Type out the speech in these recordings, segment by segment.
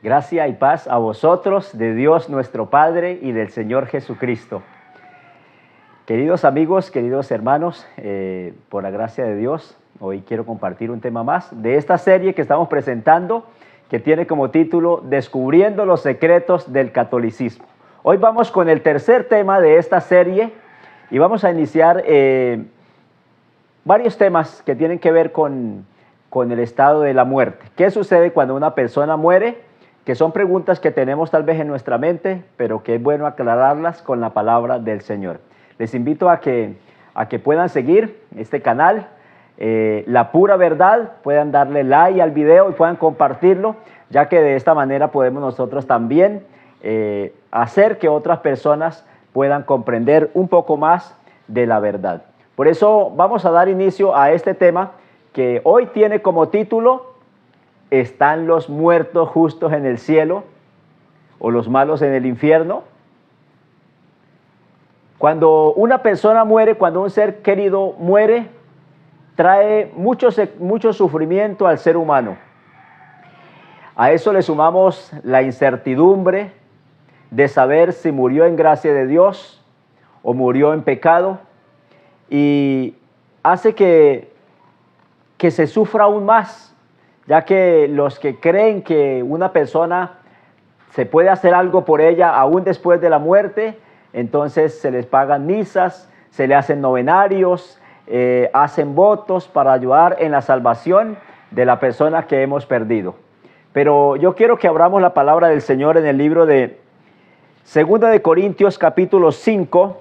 Gracia y paz a vosotros, de Dios nuestro Padre y del Señor Jesucristo. Queridos amigos, queridos hermanos, por la gracia de Dios, hoy quiero compartir un tema más de esta serie que estamos presentando, que tiene como título Descubriendo los secretos del catolicismo. Hoy vamos con el tercer tema de esta serie y vamos a iniciar varios temas que tienen que ver con el estado de la muerte. ¿Qué sucede cuando una persona muere? Que son preguntas que tenemos tal vez en nuestra mente, pero que es bueno aclararlas con la palabra del Señor. Les invito a que puedan seguir este canal, La Pura Verdad, puedan darle like al video y puedan compartirlo, ya que de esta manera podemos nosotros también hacer que otras personas puedan comprender un poco más de la verdad. Por eso vamos a dar inicio a este tema que hoy tiene como título ¿Están los muertos justos en el cielo o los malos en el infierno? Cuando una persona muere, cuando un ser querido muere, trae mucho sufrimiento al ser humano. A eso le sumamos la incertidumbre de saber si murió en gracia de Dios o murió en pecado, y hace que se sufra aún más, ya que los que creen que una persona se puede hacer algo por ella aún después de la muerte, entonces se les pagan misas, se le hacen novenarios, hacen votos para ayudar en la salvación de la persona que hemos perdido. Pero yo quiero que abramos la palabra del Señor en el libro de 2 de Corintios capítulo 5,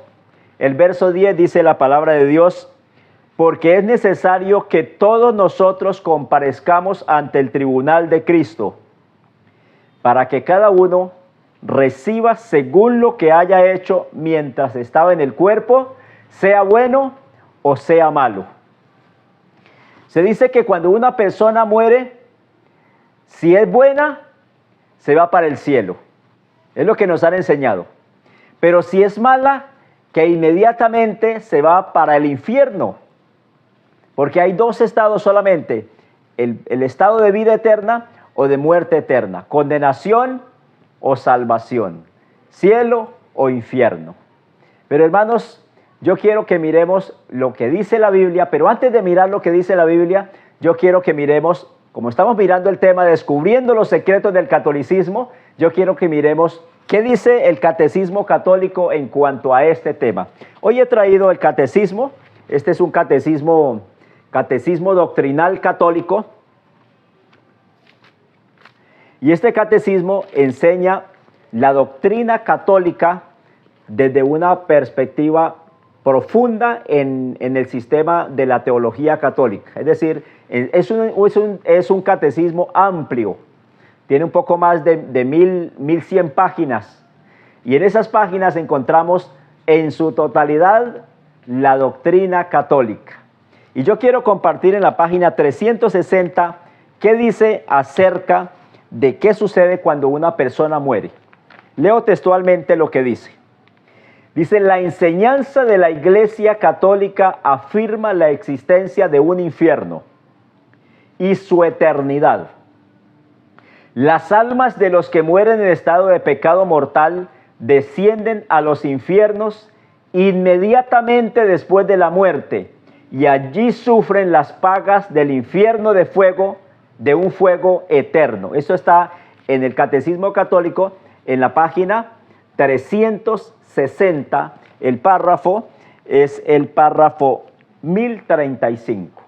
el verso 10 dice la palabra de Dios: porque es necesario que todos nosotros comparezcamos ante el tribunal de Cristo, para que cada uno reciba según lo que haya hecho mientras estaba en el cuerpo, sea bueno o sea malo. Se dice que cuando una persona muere, si es buena, se va para el cielo. Es lo que nos han enseñado. Pero si es mala, que inmediatamente se va para el infierno. Porque hay dos estados solamente, el estado de vida eterna o de muerte eterna, condenación o salvación, cielo o infierno. Pero hermanos, yo quiero que miremos lo que dice la Biblia, pero antes de mirar lo que dice la Biblia, yo quiero que miremos, como estamos mirando el tema Descubriendo los secretos del catolicismo, yo quiero que miremos qué dice el catecismo católico en cuanto a este tema. Hoy he traído el catecismo, este es un catecismo doctrinal católico, y este catecismo enseña la doctrina católica desde una perspectiva profunda en el sistema de la teología católica. Es decir, es un catecismo amplio, tiene un poco más de 1100 páginas, y en esas páginas encontramos en su totalidad la doctrina católica. Y yo quiero compartir en la página 360 qué dice acerca de qué sucede cuando una persona muere. Leo textualmente lo que dice. Dice: la enseñanza de la Iglesia Católica afirma la existencia de un infierno y su eternidad. Las almas de los que mueren en estado de pecado mortal descienden a los infiernos inmediatamente después de la muerte, y allí sufren las pagas del infierno de fuego, de un fuego eterno. Eso está en el Catecismo Católico, en la página 360. El párrafo es el párrafo 1035.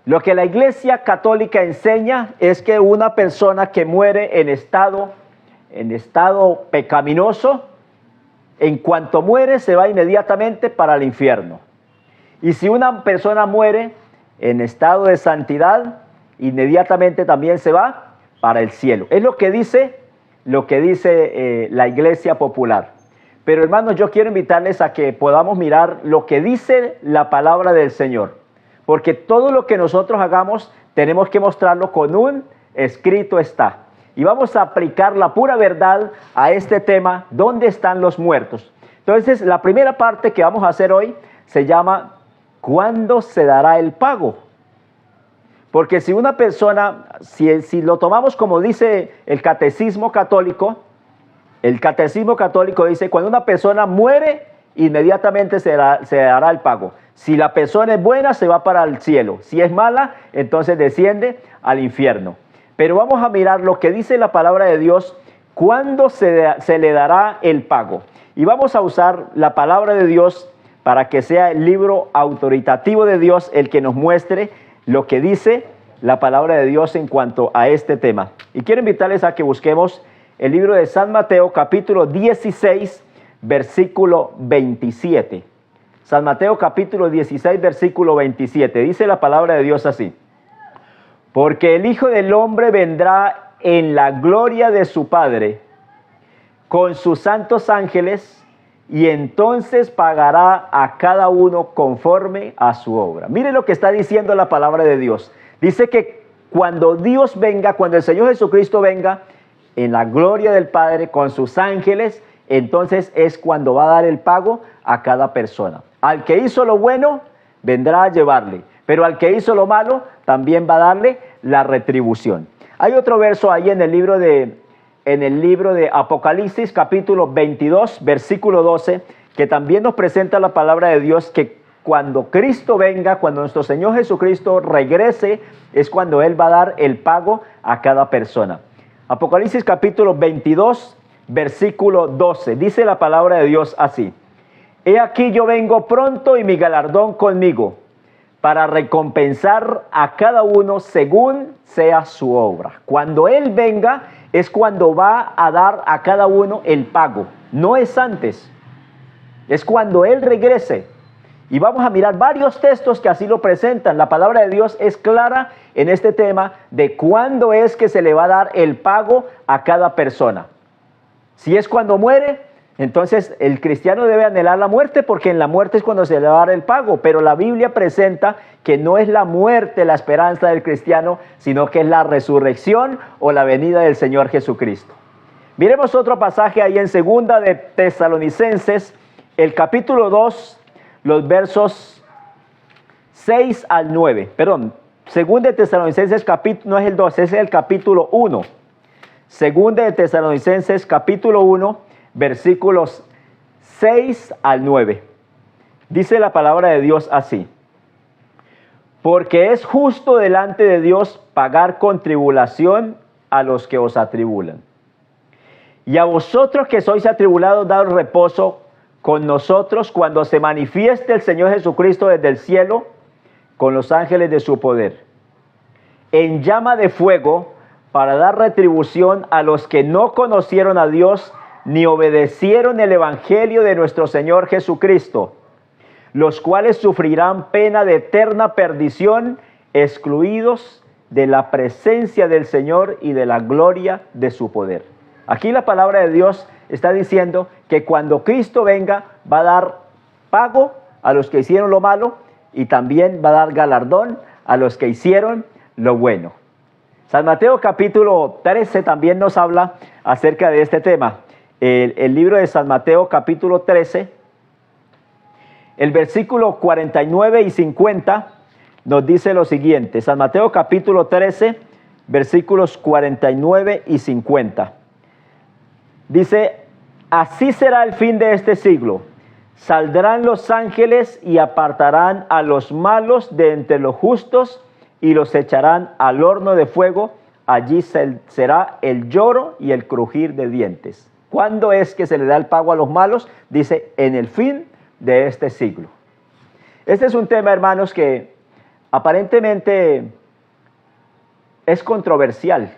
Lo que la Iglesia Católica enseña es que una persona que muere en estado pecaminoso, en cuanto muere se va inmediatamente para el infierno. Y si una persona muere en estado de santidad, inmediatamente también se va para el cielo. Es lo que dice la Iglesia Popular. Pero hermanos, yo quiero invitarles a que podamos mirar lo que dice la palabra del Señor. Porque todo lo que nosotros hagamos tenemos que mostrarlo con un escrito está. Y vamos a aplicar la pura verdad a este tema: ¿dónde están los muertos? Entonces, la primera parte que vamos a hacer hoy se llama ¿cuándo se dará el pago? Porque si una persona, si lo tomamos como dice el catecismo católico dice, cuando una persona muere, inmediatamente se dará el pago. Si la persona es buena, se va para el cielo. Si es mala, entonces desciende al infierno. Pero vamos a mirar lo que dice la palabra de Dios, cuándo se le dará el pago. Y vamos a usar la palabra de Dios para que sea el libro autoritativo de Dios el que nos muestre lo que dice la palabra de Dios en cuanto a este tema. Y quiero invitarles a que busquemos el libro de San Mateo, capítulo 16, versículo 27. San Mateo, capítulo 16, versículo 27. Dice la palabra de Dios así: porque el Hijo del Hombre vendrá en la gloria de su Padre con sus santos ángeles, y entonces pagará a cada uno conforme a su obra. Mire lo que está diciendo la palabra de Dios. Dice que cuando Dios venga, cuando el Señor Jesucristo venga en la gloria del Padre con sus ángeles, entonces es cuando va a dar el pago a cada persona. Al que hizo lo bueno, vendrá a llevarle, pero al que hizo lo malo, también va a darle la retribución. Hay otro verso ahí en el libro de Apocalipsis, capítulo 22, versículo 12, que también nos presenta la palabra de Dios, que cuando Cristo venga, cuando nuestro Señor Jesucristo regrese, es cuando Él va a dar el pago a cada persona. Apocalipsis capítulo 22, versículo 12, dice la palabra de Dios así: he aquí yo vengo pronto y mi galardón conmigo, para recompensar a cada uno según sea su obra. Cuando Él venga es cuando va a dar a cada uno el pago, no es antes, es cuando Él regrese. Y vamos a mirar varios textos que así lo presentan. La palabra de Dios es clara en este tema de cuándo es que se le va a dar el pago a cada persona. Si es cuando muere, entonces el cristiano debe anhelar la muerte, porque en la muerte es cuando se le va a dar el pago. Pero la Biblia presenta que no es la muerte la esperanza del cristiano, sino que es la resurrección o la venida del Señor Jesucristo. Miremos otro pasaje ahí en segunda de Tesalonicenses, el capítulo 2, los versos 6 al 9. Perdón, segunda de Tesalonicenses, no es el 2, es el capítulo 1. Segunda de Tesalonicenses, capítulo 1, versículos 6 al 9. Dice la palabra de Dios así: porque es justo delante de Dios pagar con tribulación a los que os atribulan. Y a vosotros que sois atribulados, daos reposo con nosotros cuando se manifieste el Señor Jesucristo desde el cielo con los ángeles de su poder, en llama de fuego, para dar retribución a los que no conocieron a Dios ni obedecieron el evangelio de nuestro Señor Jesucristo, los cuales sufrirán pena de eterna perdición, excluidos de la presencia del Señor y de la gloria de su poder. Aquí la palabra de Dios está diciendo que cuando Cristo venga va a dar pago a los que hicieron lo malo, y también va a dar galardón a los que hicieron lo bueno. San Mateo capítulo 13 también nos habla acerca de este tema. El libro de San Mateo capítulo 13, el versículo 49 y 50 nos dice lo siguiente. San Mateo capítulo 13, versículos 49 y 50. Dice: así será el fin de este siglo. Saldrán los ángeles y apartarán a los malos de entre los justos y los echarán al horno de fuego. Allí será el lloro y el crujir de dientes. ¿Cuándo es que se le da el pago a los malos? Dice: en el fin de este siglo. Este es un tema, hermanos, que aparentemente es controversial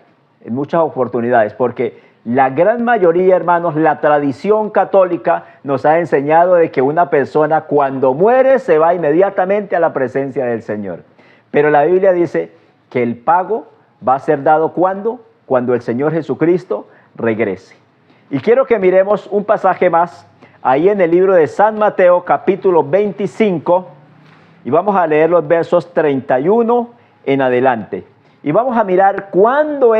en muchas oportunidades, porque la gran mayoría, hermanos, la tradición católica nos ha enseñado de que una persona cuando muere se va inmediatamente a la presencia del Señor. Pero la Biblia dice que el pago va a ser dado cuando el Señor Jesucristo regrese. Y quiero que miremos un pasaje más ahí en el libro de San Mateo capítulo 25, y vamos a leer los versos 31 en adelante. Y vamos a mirar cuándo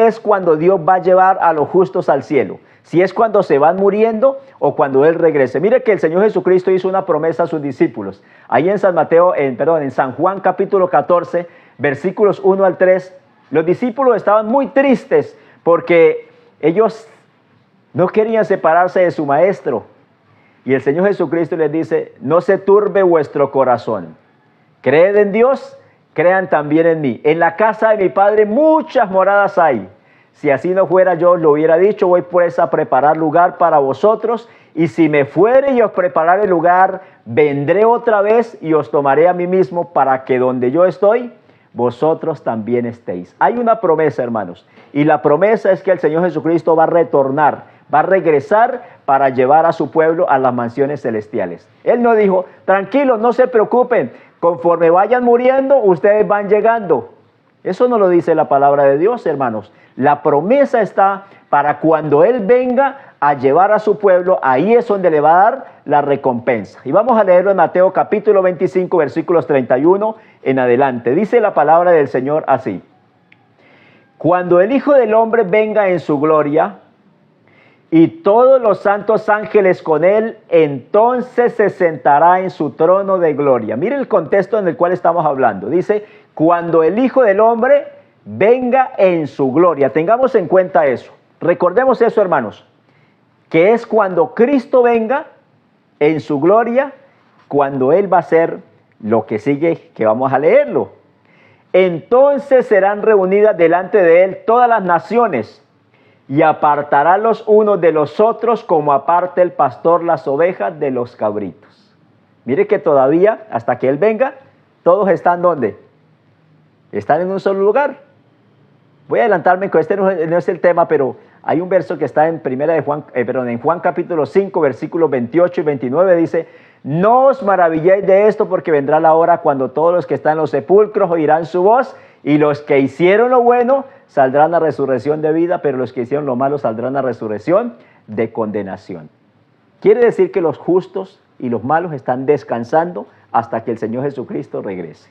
Dios va a llevar a los justos al cielo. Si es cuando se van muriendo o cuando Él regrese. Mire que el Señor Jesucristo hizo una promesa a sus discípulos. Ahí en San Juan capítulo 14, versículos 1 al 3, los discípulos estaban muy tristes porque ellos no querían separarse de su maestro. Y el Señor Jesucristo les dice, no se turbe vuestro corazón. Creed en Dios, crean también en mí. En la casa de mi Padre muchas moradas hay. Si así no fuera, yo os lo hubiera dicho, voy pues a preparar lugar para vosotros. Y si me fuere y os prepararé lugar, vendré otra vez y os tomaré a mí mismo para que donde yo estoy, vosotros también estéis. Hay una promesa, hermanos. Y la promesa es que el Señor Jesucristo va a retornar, va a regresar para llevar a su pueblo a las mansiones celestiales. Él no dijo, tranquilos, no se preocupen, conforme vayan muriendo, ustedes van llegando. Eso no lo dice la palabra de Dios, hermanos. La promesa está para cuando Él venga a llevar a su pueblo, ahí es donde le va a dar la recompensa. Y vamos a leerlo en Mateo capítulo 25, versículos 31 en adelante. Dice la palabra del Señor así. Cuando el Hijo del Hombre venga en su gloria y todos los santos ángeles con Él, entonces se sentará en su trono de gloria. Mire el contexto en el cual estamos hablando. Dice, cuando el Hijo del Hombre venga en su gloria. Tengamos en cuenta eso. Recordemos eso, hermanos, que es cuando Cristo venga en su gloria, cuando Él va a hacer lo que sigue, que vamos a leerlo. Entonces serán reunidas delante de Él todas las naciones, y apartará los unos de los otros, como aparta el pastor las ovejas de los cabritos. Mire que todavía, hasta que Él venga, todos están ¿dónde? Están en un solo lugar. Voy a adelantarme, que este no es el tema, pero hay un verso que está en en Juan capítulo 5, versículos 28 y 29, dice, no os maravilléis de esto, porque vendrá la hora cuando todos los que están en los sepulcros oirán su voz, y los que hicieron lo bueno saldrán a resurrección de vida, pero los que hicieron lo malo saldrán a resurrección de condenación. Quiere decir que los justos y los malos están descansando hasta que el Señor Jesucristo regrese.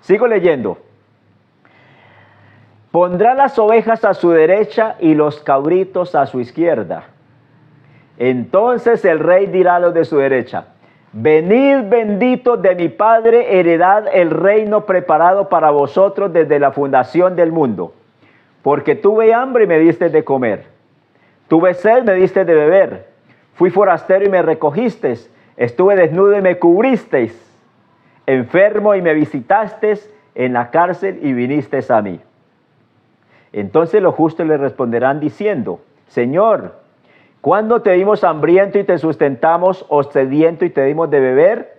Sigo leyendo. Pondrá las ovejas a su derecha y los cabritos a su izquierda. Entonces el rey dirá a los de su derecha, venid benditos de mi Padre, heredad el reino preparado para vosotros desde la fundación del mundo. Porque tuve hambre y me diste de comer, tuve sed y me diste de beber, fui forastero y me recogisteis, estuve desnudo y me cubristeis, enfermo y me visitasteis, en la cárcel y vinisteis a mí. Entonces los justos le responderán diciendo, Señor, ¿cuándo te vimos hambriento y te sustentamos, o sediento y te dimos de beber?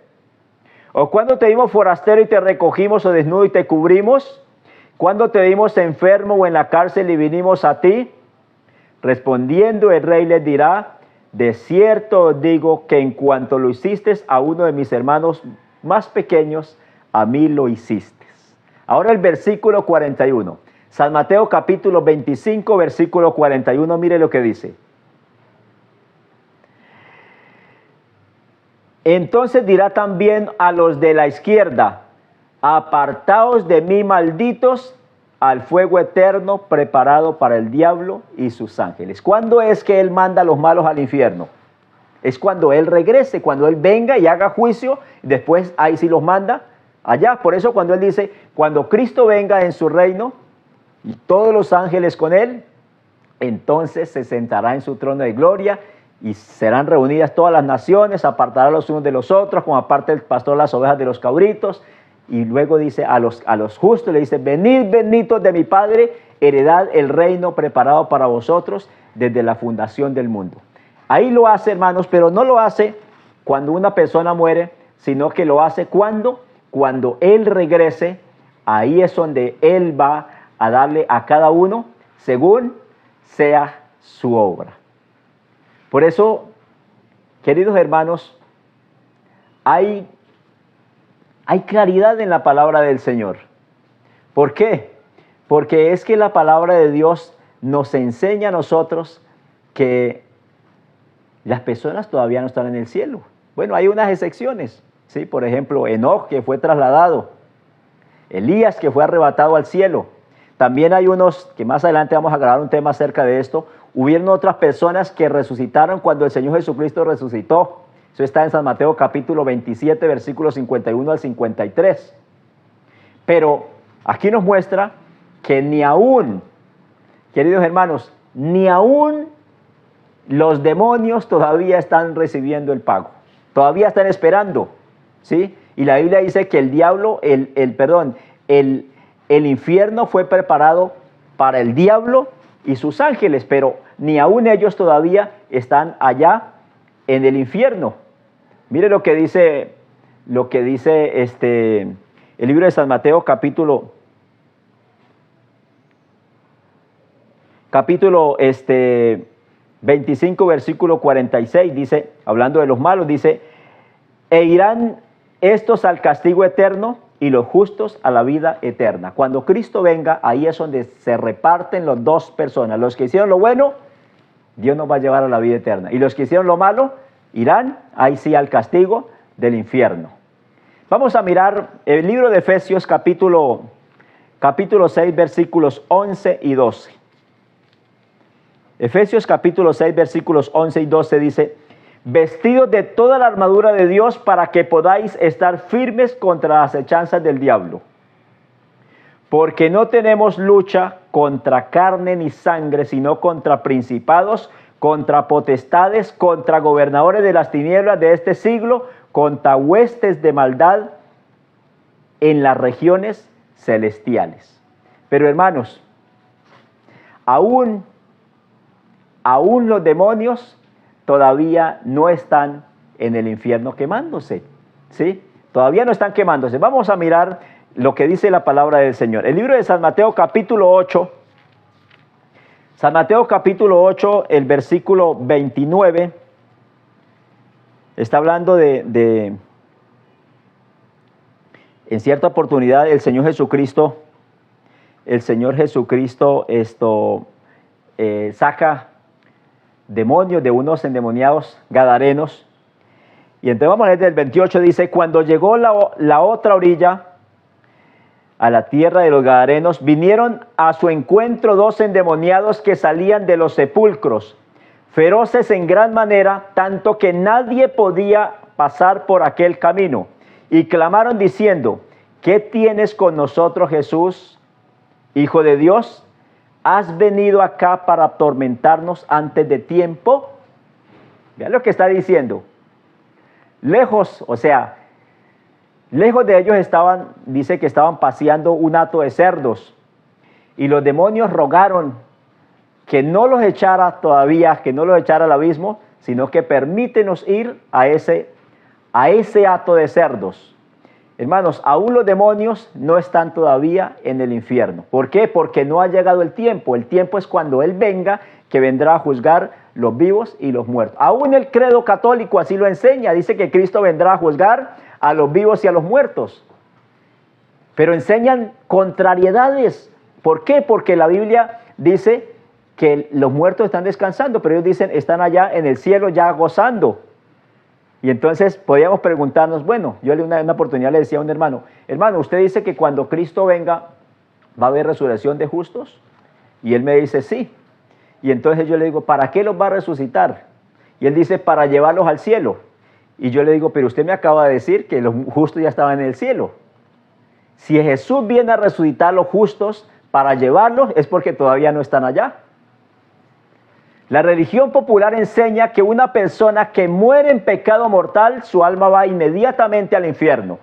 ¿O cuándo te vimos forastero y te recogimos, o desnudo y te cubrimos? ¿Cuándo te vimos enfermo o en la cárcel y vinimos a ti? Respondiendo el rey les dirá, de cierto os digo que en cuanto lo hiciste a uno de mis hermanos más pequeños, a mí lo hiciste. Ahora el versículo 41. San Mateo capítulo 25, versículo 41, mire lo que dice. Entonces dirá también a los de la izquierda, apartaos de mí, malditos, al fuego eterno preparado para el diablo y sus ángeles. ¿Cuándo es que Él manda a los malos al infierno? Es cuando Él regrese, cuando Él venga y haga juicio, después ahí sí los manda allá. Por eso cuando Él dice, cuando Cristo venga en su reino y todos los ángeles con Él, entonces se sentará en su trono de gloria y serán reunidas todas las naciones, apartará los unos de los otros, como aparte el pastor las ovejas de los cabritos. Y luego dice a los justos, le dice, venid benditos de mi Padre, heredad el reino preparado para vosotros desde la fundación del mundo. Ahí lo hace, hermanos, pero no lo hace cuando una persona muere, sino que lo hace cuando Él regrese. Ahí es donde Él va a darle a cada uno según sea su obra. Por eso, queridos hermanos, hay claridad en la palabra del Señor. ¿Por qué? Porque es que la palabra de Dios nos enseña a nosotros que las personas todavía no están en el cielo. Bueno, hay unas excepciones, ¿sí? Por ejemplo, Enoc, que fue trasladado, Elías, que fue arrebatado al cielo. También hay unos, que más adelante vamos a grabar un tema acerca de esto, hubieron otras personas que resucitaron cuando el Señor Jesucristo resucitó. Eso está en San Mateo capítulo 27, versículos 51 al 53. Pero Aquí nos muestra que ni aún, queridos hermanos, ni aún los demonios todavía están recibiendo el pago. Todavía están esperando, ¿sí? Y la Biblia dice que el diablo, el infierno fue preparado para el diablo y sus ángeles, pero ni aún ellos todavía están allá en el infierno. Mire lo que dice el libro de San Mateo, capítulo 25, versículo 46, dice, hablando de los malos, dice, e irán estos al castigo eterno y los justos a la vida eterna. Cuando Cristo venga, ahí es donde se reparten las dos personas. Los que hicieron lo bueno, Dios nos va a llevar a la vida eterna. Y los que hicieron lo malo, irán, ahí sí, al castigo del infierno. Vamos a mirar el libro de Efesios, capítulo 6, versículos 11 y 12. Efesios capítulo 6, versículos 11 y 12 dice, vestidos de toda la armadura de Dios para que podáis estar firmes contra las acechanzas del diablo. Porque no tenemos lucha contra carne ni sangre, sino contra principados, contra potestades, contra gobernadores de las tinieblas de este siglo, contra huestes de maldad en las regiones celestiales. Pero hermanos, aún los demonios todavía no están en el infierno quemándose, ¿sí? Todavía no están quemándose. Vamos a mirar lo que dice la palabra del Señor. El libro de San Mateo capítulo 8, el versículo 29, está hablando en cierta oportunidad el Señor Jesucristo saca demonios de unos endemoniados gadarenos. Y entonces vamos a leer del 28, dice, cuando llegó la otra orilla, a la tierra de los gadarenos, vinieron a su encuentro dos endemoniados que salían de los sepulcros, feroces en gran manera, tanto que nadie podía pasar por aquel camino. Y clamaron diciendo, ¿qué tienes con nosotros, Jesús, Hijo de Dios? ¿Has venido acá para atormentarnos antes de tiempo? Vean lo que está diciendo. Lejos, o sea, lejos de ellos dice que estaban paseando un hato de cerdos. Y los demonios rogaron que no los echara todavía, que no los echara al abismo, sino que permítenos ir a ese hato de cerdos. Hermanos, aún los demonios no están todavía en el infierno. ¿Por qué? Porque no ha llegado el tiempo. El tiempo es cuando Él venga, que vendrá a juzgar los vivos y los muertos. Aún el credo católico así lo enseña. Dice que Cristo vendrá a juzgar a los vivos y a los muertos. Pero enseñan contrariedades. ¿Por qué? Porque la Biblia dice que los muertos están descansando, pero ellos dicen están allá en el cielo ya gozando. Y entonces podíamos preguntarnos, bueno, yo una oportunidad le decía a un hermano, ¿usted dice que cuando Cristo venga va a haber resurrección de justos? Y él me dice, sí. Y entonces yo le digo, ¿para qué los va a resucitar? Y él dice, para llevarlos al cielo. Y yo le digo, pero usted me acaba de decir que los justos ya estaban en el cielo. Si Jesús viene a resucitar a los justos para llevarlos, es porque todavía no están allá. La religión popular enseña que una persona que muere en pecado mortal, su alma va inmediatamente al infierno.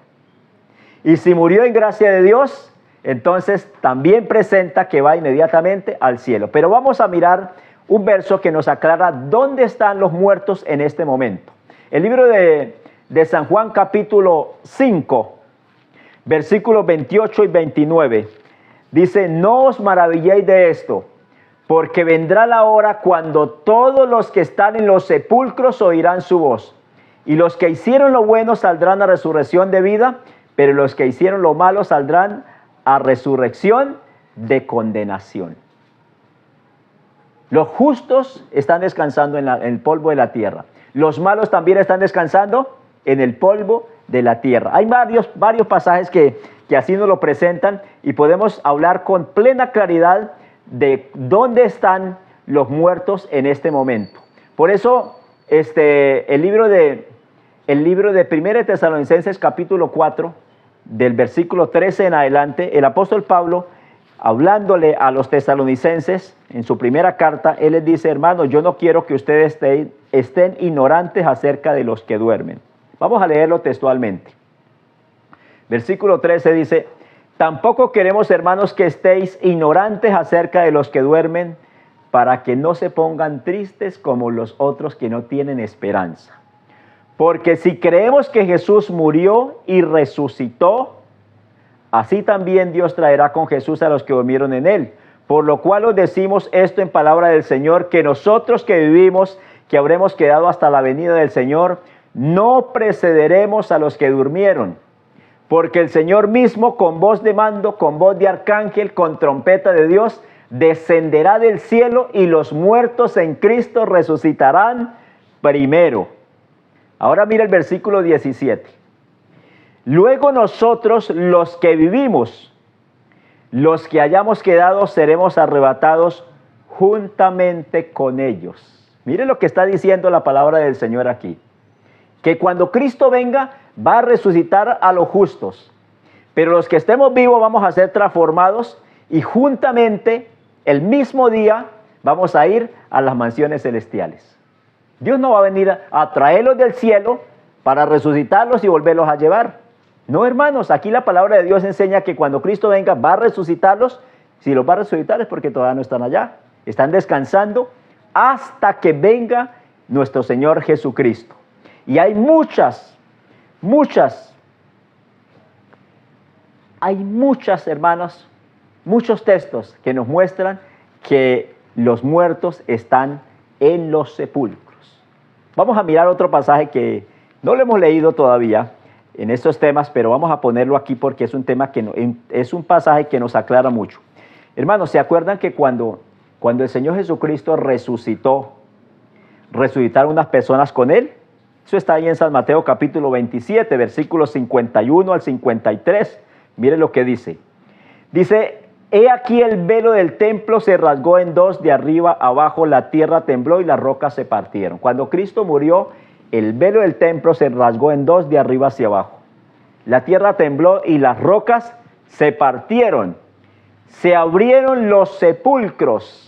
Y si murió en gracia de Dios, entonces también presenta que va inmediatamente al cielo. Pero vamos a mirar un verso que nos aclara dónde están los muertos en este momento. El libro de San Juan capítulo 5, versículos 28 y 29, dice, no os maravilléis de esto, porque vendrá la hora cuando todos los que están en los sepulcros oirán su voz. Y los que hicieron lo bueno saldrán a resurrección de vida, pero los que hicieron lo malo saldrán a resurrección de condenación. Los justos están descansando en el polvo de la tierra. Los malos también están descansando en el polvo de la tierra. Hay varios pasajes que así nos lo presentan y podemos hablar con plena claridad de dónde están los muertos en este momento. Por eso el libro de 1 Tesalonicenses capítulo 4 del versículo 13 en adelante, el apóstol Pablo, hablándole a los tesalonicenses en su primera carta, él les dice: hermanos, yo no quiero que ustedes estén ignorantes acerca de los que duermen. Vamos a leerlo textualmente. Versículo 13 dice: tampoco queremos, hermanos, que estéis ignorantes acerca de los que duermen, para que no se pongan tristes como los otros que no tienen esperanza. Porque si creemos que Jesús murió y resucitó, así también Dios traerá con Jesús a los que durmieron en él. Por lo cual os decimos esto en palabra del Señor, que nosotros que vivimos, que habremos quedado hasta la venida del Señor, no precederemos a los que durmieron. Porque el Señor mismo, con voz de mando, con voz de arcángel, con trompeta de Dios, descenderá del cielo, y los muertos en Cristo resucitarán primero. Ahora mira el versículo 17. Luego nosotros, los que vivimos, los que hayamos quedado, seremos arrebatados juntamente con ellos. Mire lo que está diciendo la palabra del Señor aquí. Que cuando Cristo venga, va a resucitar a los justos. Pero los que estemos vivos vamos a ser transformados, y juntamente, el mismo día, vamos a ir a las mansiones celestiales. Dios no va a venir a traerlos del cielo para resucitarlos y volverlos a llevar. No, hermanos, aquí la palabra de Dios enseña que cuando Cristo venga va a resucitarlos. Si los va a resucitar es porque todavía no están allá. Están descansando hasta que venga nuestro Señor Jesucristo. Y hay muchas, hermanos, muchos textos que nos muestran que los muertos están en los sepulcros. Vamos a mirar otro pasaje que no lo hemos leído todavía en estos temas, pero vamos a ponerlo aquí porque es un tema es un pasaje que nos aclara mucho. Hermanos, ¿se acuerdan que cuando el Señor Jesucristo resucitaron unas personas con Él? Eso está ahí en San Mateo capítulo 27, versículos 51 al 53. Mire lo que dice. Dice: he aquí el velo del templo se rasgó en dos de arriba abajo, la tierra tembló y las rocas se partieron. Cuando Cristo murió, el velo del templo se rasgó en dos de arriba hacia abajo. La tierra tembló y las rocas se partieron. Se abrieron los sepulcros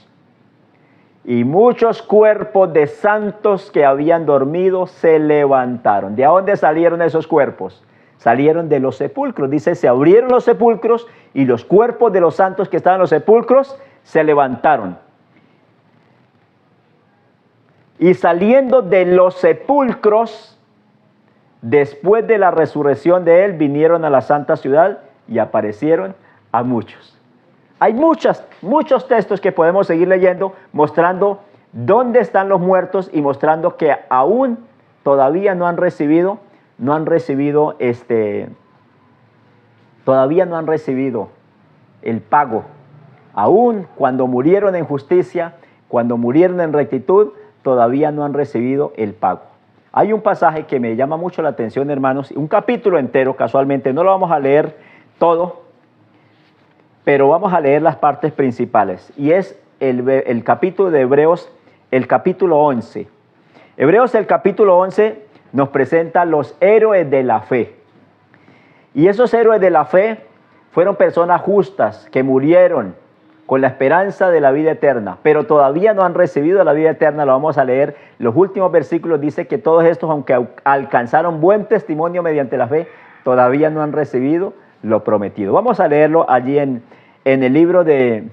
y muchos cuerpos de santos que habían dormido se levantaron. ¿De dónde salieron esos cuerpos? Salieron de los sepulcros. Dice: se abrieron los sepulcros y los cuerpos de los santos que estaban en los sepulcros se levantaron. Y saliendo de los sepulcros, después de la resurrección de él, vinieron a la santa ciudad y aparecieron a muchos. Hay muchos textos que podemos seguir leyendo mostrando dónde están los muertos y mostrando que aún todavía no han recibido el pago. Aún cuando murieron en justicia, cuando murieron en rectitud, todavía no han recibido el pago. Hay un pasaje que me llama mucho la atención, hermanos, un capítulo entero, casualmente, no lo vamos a leer todo, pero vamos a leer las partes principales, y es el capítulo de Hebreos, el capítulo 11. Hebreos, el capítulo 11, nos presenta los héroes de la fe. Y esos héroes de la fe fueron personas justas que murieron con la esperanza de la vida eterna, pero todavía no han recibido la vida eterna. Lo vamos a leer. Los últimos versículos dice que todos estos, aunque alcanzaron buen testimonio mediante la fe, todavía no han recibido lo prometido. Vamos a leerlo allí en el libro de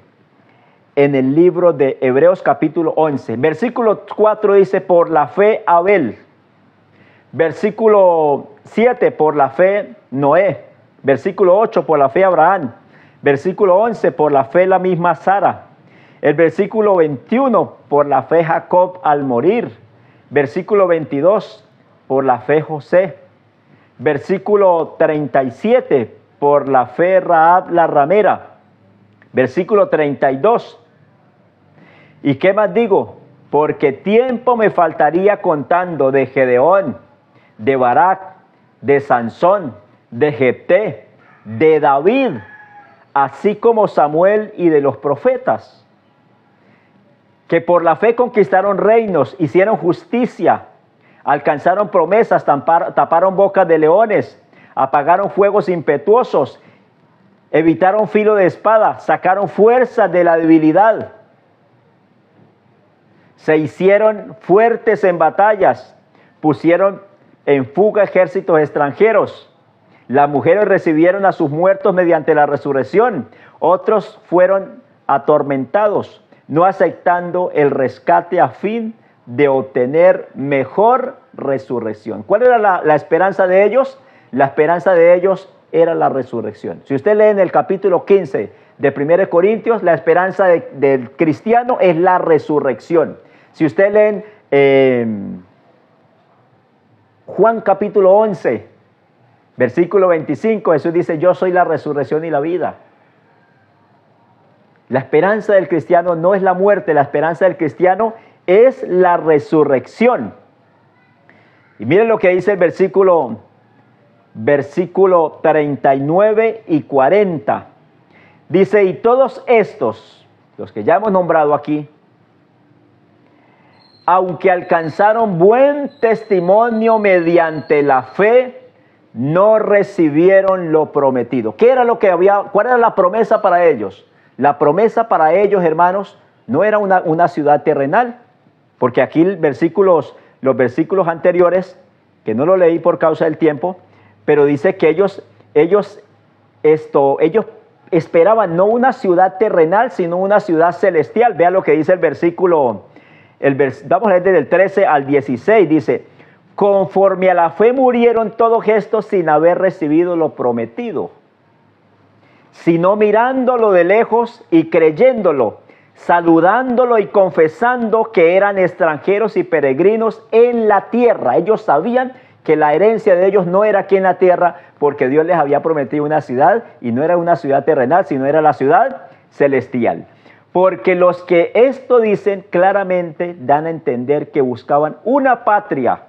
Hebreos capítulo 11. Versículo 4 dice: por la fe Abel. Versículo 7, por la fe Noé. Versículo 8, por la fe Abraham. Versículo 11, por la fe la misma Sara. El versículo 21, por la fe Jacob al morir. Versículo 22, por la fe José. Versículo 37, por la fe Rahab la ramera. Versículo 32. ¿Y qué más digo? Porque tiempo me faltaría contando de Gedeón, de Barak, de Sansón, de Jefté, de David, así como Samuel y de los profetas, que por la fe conquistaron reinos, hicieron justicia, alcanzaron promesas, taparon bocas de leones, apagaron fuegos impetuosos, evitaron filo de espada, sacaron fuerza de la debilidad, se hicieron fuertes en batallas, pusieron en fuga ejércitos extranjeros. Las mujeres recibieron a sus muertos mediante la resurrección. Otros fueron atormentados, no aceptando el rescate a fin de obtener mejor resurrección. ¿Cuál era la esperanza de ellos? La esperanza de ellos era la resurrección. Si usted lee en el capítulo 15 de 1 Corintios, la esperanza del cristiano es la resurrección. Si usted lee en Juan capítulo 11, versículo 25, Jesús dice, yo soy la resurrección y la vida. La esperanza del cristiano no es la muerte, la esperanza del cristiano es la resurrección. Y miren lo que dice el versículo 39 y 40. Dice, y todos estos, los que ya hemos nombrado aquí, aunque alcanzaron buen testimonio mediante la fe, no recibieron lo prometido. ¿Qué era lo que había? ¿Cuál era la promesa para ellos? La promesa para ellos, hermanos, no era una ciudad terrenal, porque aquí los versículos anteriores, que no lo leí por causa del tiempo, pero dice que ellos esperaban no una ciudad terrenal, sino una ciudad celestial. Vea lo que dice el versículo, vamos a leer desde el 13 al 16, dice, conforme a la fe murieron todos estos sin haber recibido lo prometido, sino mirándolo de lejos y creyéndolo, saludándolo y confesando que eran extranjeros y peregrinos en la tierra. Ellos sabían que la herencia de ellos no era aquí en la tierra, porque Dios les había prometido una ciudad, y no era una ciudad terrenal, sino era la ciudad celestial. Porque los que esto dicen claramente dan a entender que buscaban una patria,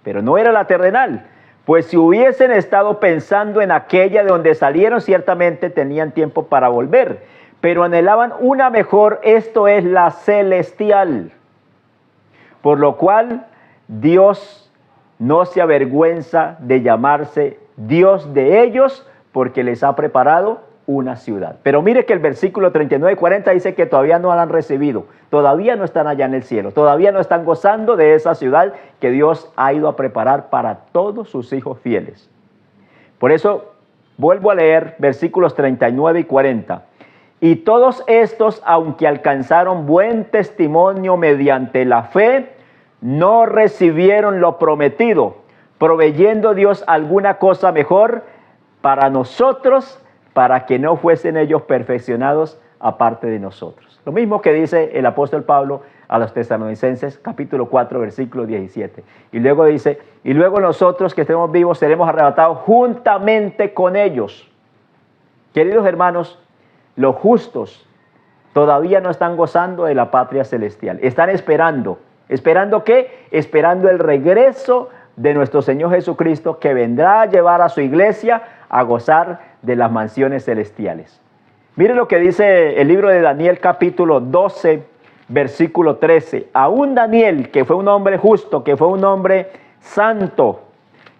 pero no era la terrenal, pues si hubiesen estado pensando en aquella de donde salieron, ciertamente tenían tiempo para volver, pero anhelaban una mejor, esto es la celestial. Por lo cual Dios no se avergüenza de llamarse Dios de ellos, porque les ha preparado una ciudad. Pero mire que el versículo 39 y 40 dice que todavía no la han recibido, todavía no están allá en el cielo, todavía no están gozando de esa ciudad que Dios ha ido a preparar para todos sus hijos fieles. Por eso vuelvo a leer versículos 39 y 40. Y todos estos, aunque alcanzaron buen testimonio mediante la fe, no recibieron lo prometido, proveyendo Dios alguna cosa mejor para nosotros, para que no fuesen ellos perfeccionados aparte de nosotros. Lo mismo que dice el apóstol Pablo a los tesalonicenses, capítulo 4, versículo 17. Y luego dice, y luego nosotros que estemos vivos seremos arrebatados juntamente con ellos. Queridos hermanos, los justos todavía no están gozando de la patria celestial. Están esperando. ¿Esperando qué? Esperando el regreso de nuestro Señor Jesucristo, que vendrá a llevar a su iglesia a gozar de las mansiones celestiales. Mire lo que dice el libro de Daniel, capítulo 12, versículo 13. Aún Daniel, que fue un hombre justo, que fue un hombre santo,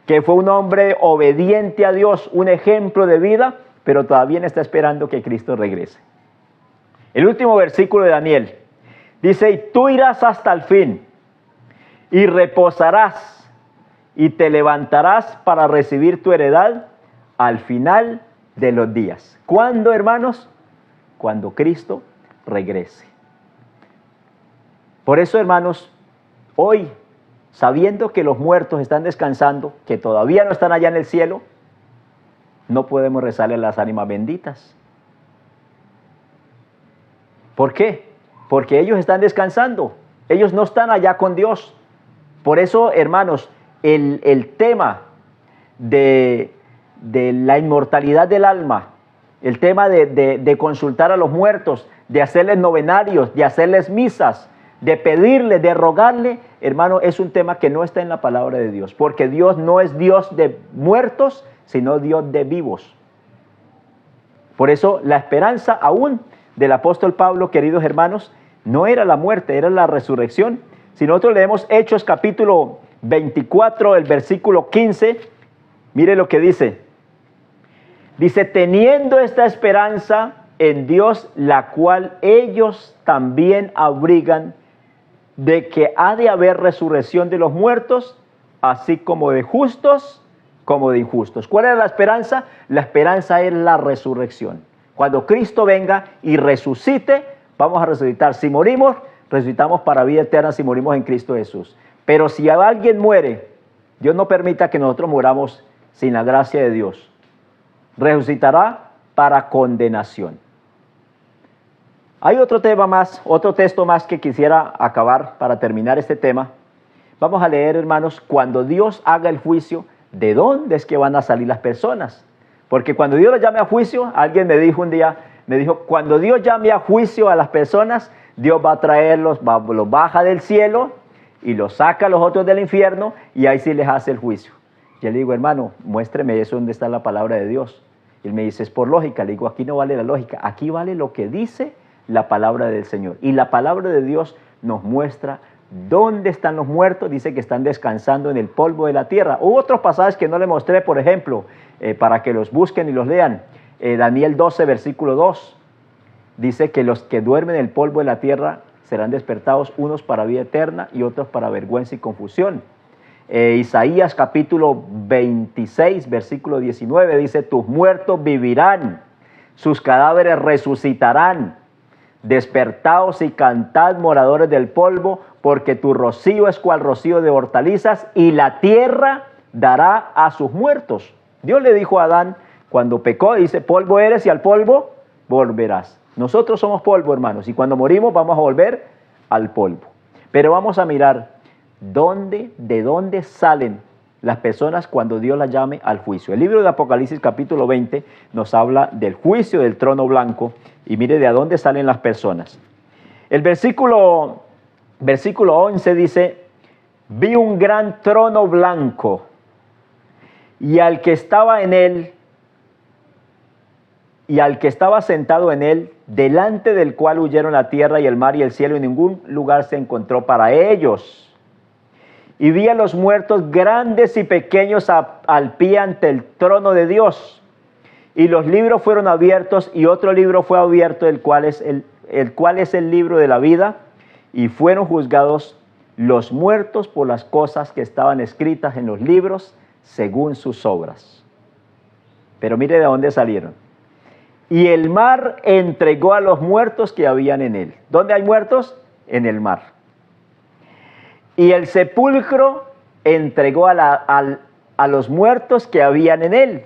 que fue un hombre obediente a Dios, un ejemplo de vida, pero todavía está esperando que Cristo regrese. El último versículo de Daniel dice, y tú irás hasta el fin, y reposarás, y te levantarás para recibir tu heredad al final de los días. ¿Cuándo, hermanos? Cuando Cristo regrese. Por eso, hermanos, hoy, sabiendo que los muertos están descansando, que todavía no están allá en el cielo, no podemos rezarle a las ánimas benditas. ¿Por qué? Porque ellos están descansando, ellos no están allá con Dios. Por eso, hermanos, el tema de la inmortalidad del alma, el tema de consultar a los muertos, de hacerles novenarios, de hacerles misas, de pedirle, de rogarle, hermano, es un tema que no está en la palabra de Dios, porque Dios no es Dios de muertos, sino Dios de vivos. Por eso la esperanza aún del apóstol Pablo, queridos hermanos, no era la muerte, era la resurrección. Si nosotros leemos Hechos capítulo 24, el versículo 15, Mire lo que dice. Dice, teniendo esta esperanza en Dios, la cual ellos también abrigan, de que ha de haber resurrección de los muertos, así como de justos como de injustos. ¿Cuál es la esperanza? La esperanza es la resurrección. Cuando Cristo venga y resucite, vamos a resucitar. Si morimos, resucitamos para vida eterna si morimos en Cristo Jesús. Pero si alguien muere, Dios no permita que nosotros muramos sin la gracia de Dios. Resucitará para condenación. Hay otro tema más, otro texto más que quisiera acabar para terminar este tema. Vamos a leer, hermanos, cuando Dios haga el juicio, ¿de dónde es que van a salir las personas? Porque cuando Dios los llame a juicio, alguien me dijo un día, cuando Dios llame a juicio a las personas, Dios va a traerlos, los baja del cielo y los saca a los otros del infierno y ahí sí les hace el juicio. Yo le digo, hermano, muéstreme eso donde está la palabra de Dios. Y él me dice, es por lógica. Le digo, aquí no vale la lógica, aquí vale lo que dice la palabra del Señor. Y la palabra de Dios nos muestra dónde están los muertos. Dice que están descansando en el polvo de la tierra. Hubo otros pasajes que no le mostré, por ejemplo, para que los busquen y los lean. Daniel 12, versículo 2. Dice que los que duermen en el polvo de la tierra serán despertados, unos para vida eterna y otros para vergüenza y confusión. Isaías capítulo 26, versículo 19, dice, tus muertos vivirán, sus cadáveres resucitarán. Despertaos y cantad, moradores del polvo, porque tu rocío es cual rocío de hortalizas, y la tierra dará a sus muertos. Dios le dijo a Adán, cuando pecó, dice, polvo eres y al polvo volverás. Nosotros somos polvo, hermanos, y cuando morimos vamos a volver al polvo. Pero vamos a mirar de dónde salen las personas cuando Dios las llame al juicio. El libro de Apocalipsis capítulo 20 nos habla del juicio del trono blanco y mire de dónde salen las personas. El versículo 11 dice, vi un gran trono blanco y al que estaba en él y al que estaba sentado en él, delante del cual huyeron la tierra y el mar y el cielo, y ningún lugar se encontró para ellos. Y vi a los muertos grandes y pequeños al pie ante el trono de Dios. Y los libros fueron abiertos y otro libro fue abierto, el cual es el libro de la vida. Y fueron juzgados los muertos por las cosas que estaban escritas en los libros según sus obras. Pero mire de dónde salieron. Y el mar entregó a los muertos que habían en él. ¿Dónde hay muertos? En el mar. Y el sepulcro entregó a los muertos que habían en él.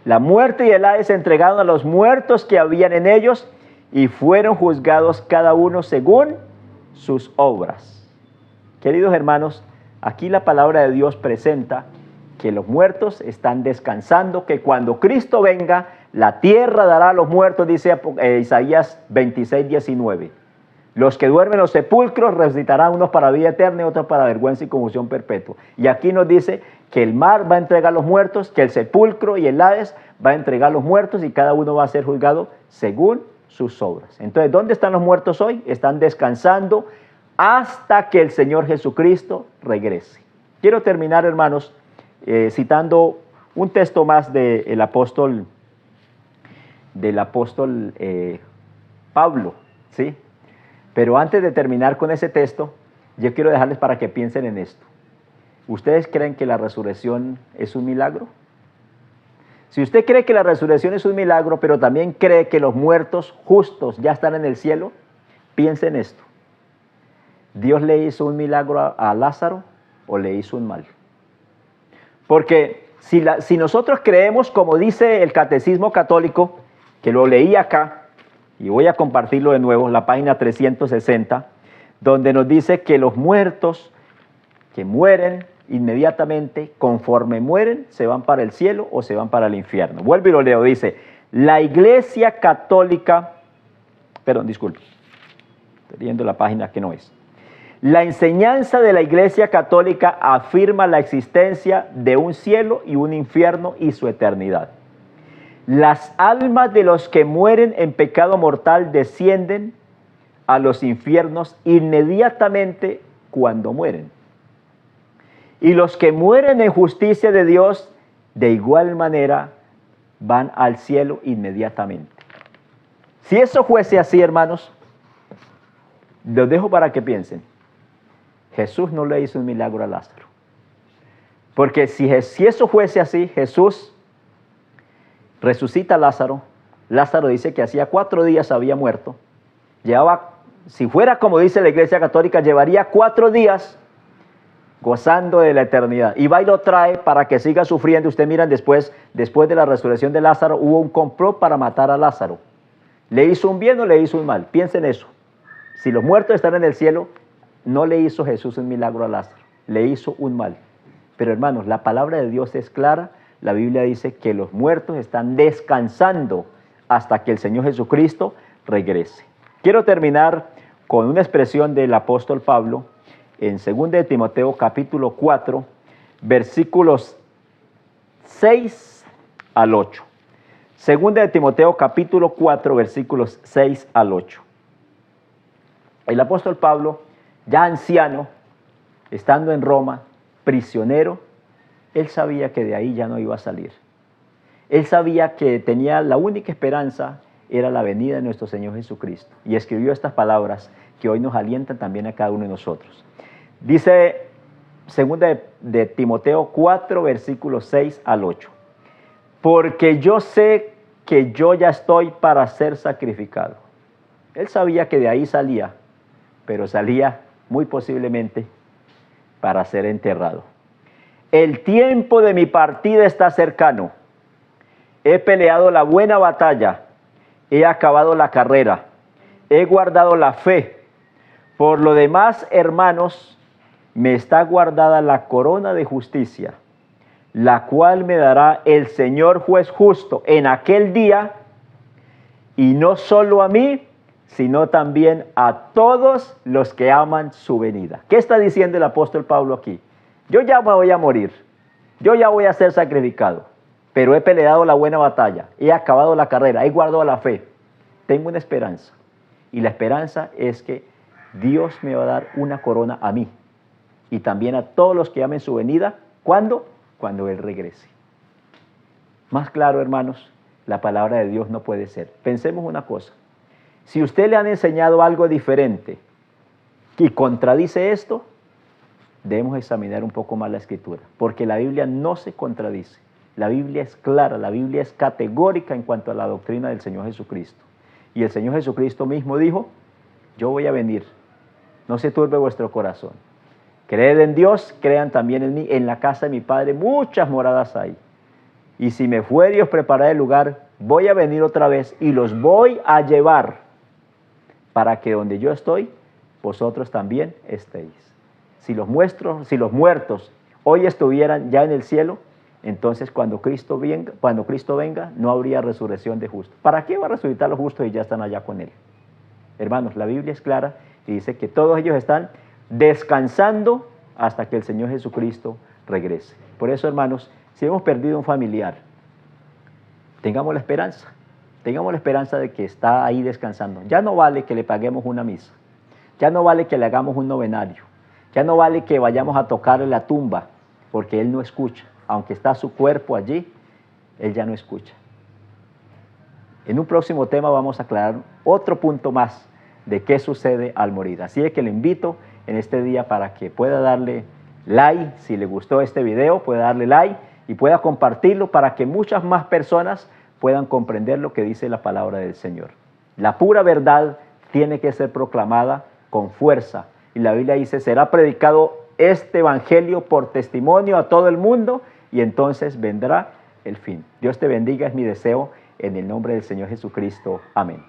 La muerte y el Hades entregaron a los muertos que habían en ellos y fueron juzgados cada uno según sus obras. Queridos hermanos, aquí la palabra de Dios presenta que los muertos están descansando, que cuando Cristo venga, la tierra dará a los muertos, dice Isaías 26, 19. Los que duermen en los sepulcros resucitarán, unos para vida eterna y otros para vergüenza y confusión perpetua. Y aquí nos dice que el mar va a entregar a los muertos, que el sepulcro y el Hades va a entregar a los muertos y cada uno va a ser juzgado según sus obras. Entonces, ¿dónde están los muertos hoy? Están descansando hasta que el Señor Jesucristo regrese. Quiero terminar, hermanos, citando un texto más del apóstol Pablo, ¿sí? Pero antes de terminar con ese texto, yo quiero dejarles para que piensen en esto. ¿Ustedes creen que la resurrección es un milagro? Si usted cree que la resurrección es un milagro, pero también cree que los muertos justos ya están en el cielo, piense en esto. ¿Dios le hizo un milagro a Lázaro o le hizo un mal? Porque si nosotros creemos, como dice el Catecismo Católico, que lo leí acá, y voy a compartirlo de nuevo, la página 360, donde nos dice que los muertos que mueren inmediatamente, conforme mueren, se van para el cielo o se van para el infierno. Vuelvo y lo leo, dice, la Iglesia Católica, estoy leyendo la página que no es. La enseñanza de la Iglesia Católica afirma la existencia de un cielo y un infierno y su eternidad. Las almas de los que mueren en pecado mortal descienden a los infiernos inmediatamente cuando mueren. Y los que mueren en justicia de Dios de igual manera van al cielo inmediatamente. Si eso fuese así, hermanos, los dejo para que piensen. Jesús no le hizo un milagro a Lázaro. Porque si eso fuese así, Jesús resucita a Lázaro. Lázaro dice que hacía 4 días había muerto. Si fuera como dice la Iglesia Católica, llevaría 4 días gozando de la eternidad. Y va y lo trae para que siga sufriendo. Ustedes miran después de la resurrección de Lázaro, hubo un complot para matar a Lázaro. ¿Le hizo un bien o le hizo un mal? Piensen eso. Si los muertos están en el cielo, no le hizo Jesús un milagro a Lázaro, le hizo un mal. Pero hermanos, la palabra de Dios es clara. La Biblia dice que los muertos están descansando hasta que el Señor Jesucristo regrese. Quiero terminar con una expresión del apóstol Pablo en 2 de Timoteo capítulo 4, versículos 6 al 8. 2 de Timoteo capítulo 4, versículos 6 al 8. El apóstol Pablo, ya anciano, estando en Roma, prisionero, él sabía que de ahí ya no iba a salir. Él sabía que tenía la única esperanza, era la venida de nuestro Señor Jesucristo. Y escribió estas palabras que hoy nos alientan también a cada uno de nosotros. Dice 2 de Timoteo 4, versículos 6 al 8. Porque yo sé que yo ya estoy para ser sacrificado. Él sabía que de ahí salía, pero salía muy posiblemente para ser enterrado. El tiempo de mi partida está cercano. He peleado la buena batalla, he acabado la carrera, he guardado la fe. Por lo demás, hermanos, me está guardada la corona de justicia, la cual me dará el Señor juez justo en aquel día, y no solo a mí, sino también a todos los que aman su venida. ¿Qué está diciendo el apóstol Pablo aquí? Yo ya me voy a morir, yo ya voy a ser sacrificado, pero he peleado la buena batalla, he acabado la carrera, he guardado la fe. Tengo una esperanza, y la esperanza es que Dios me va a dar una corona a mí, y también a todos los que amen su venida. ¿Cuándo? Cuando Él regrese. Más claro, hermanos, la palabra de Dios no puede ser. Pensemos una cosa. Si usted le han enseñado algo diferente y contradice esto, debemos examinar un poco más la Escritura, porque la Biblia no se contradice. La Biblia es clara, la Biblia es categórica en cuanto a la doctrina del Señor Jesucristo. Y el Señor Jesucristo mismo dijo, yo voy a venir, no se turbe vuestro corazón. Creed en Dios, crean también en mí. En la casa de mi Padre muchas moradas hay. Y si me fuere y os prepararé el lugar, voy a venir otra vez y los voy a llevar para que donde yo estoy, vosotros también estéis. Si los muertos hoy estuvieran ya en el cielo, entonces cuando Cristo venga, no habría resurrección de justos. ¿Para qué va a resucitar los justos y ya están allá con Él? Hermanos, la Biblia es clara y dice que todos ellos están descansando hasta que el Señor Jesucristo regrese. Por eso, hermanos, si hemos perdido un familiar, tengamos la esperanza de que está ahí descansando. Ya no vale que le paguemos una misa, ya no vale que le hagamos un novenario, ya no vale que vayamos a tocarle la tumba, porque Él no escucha. Aunque está su cuerpo allí, Él ya no escucha. En un próximo tema vamos a aclarar otro punto más de qué sucede al morir. Así es que le invito en este día para que pueda darle like, si le gustó este video, pueda darle like y pueda compartirlo para que muchas más personas puedan comprender lo que dice la palabra del Señor. La pura verdad tiene que ser proclamada con fuerza. Y la Biblia dice, será predicado este evangelio por testimonio a todo el mundo y entonces vendrá el fin. Dios te bendiga, es mi deseo en el nombre del Señor Jesucristo. Amén.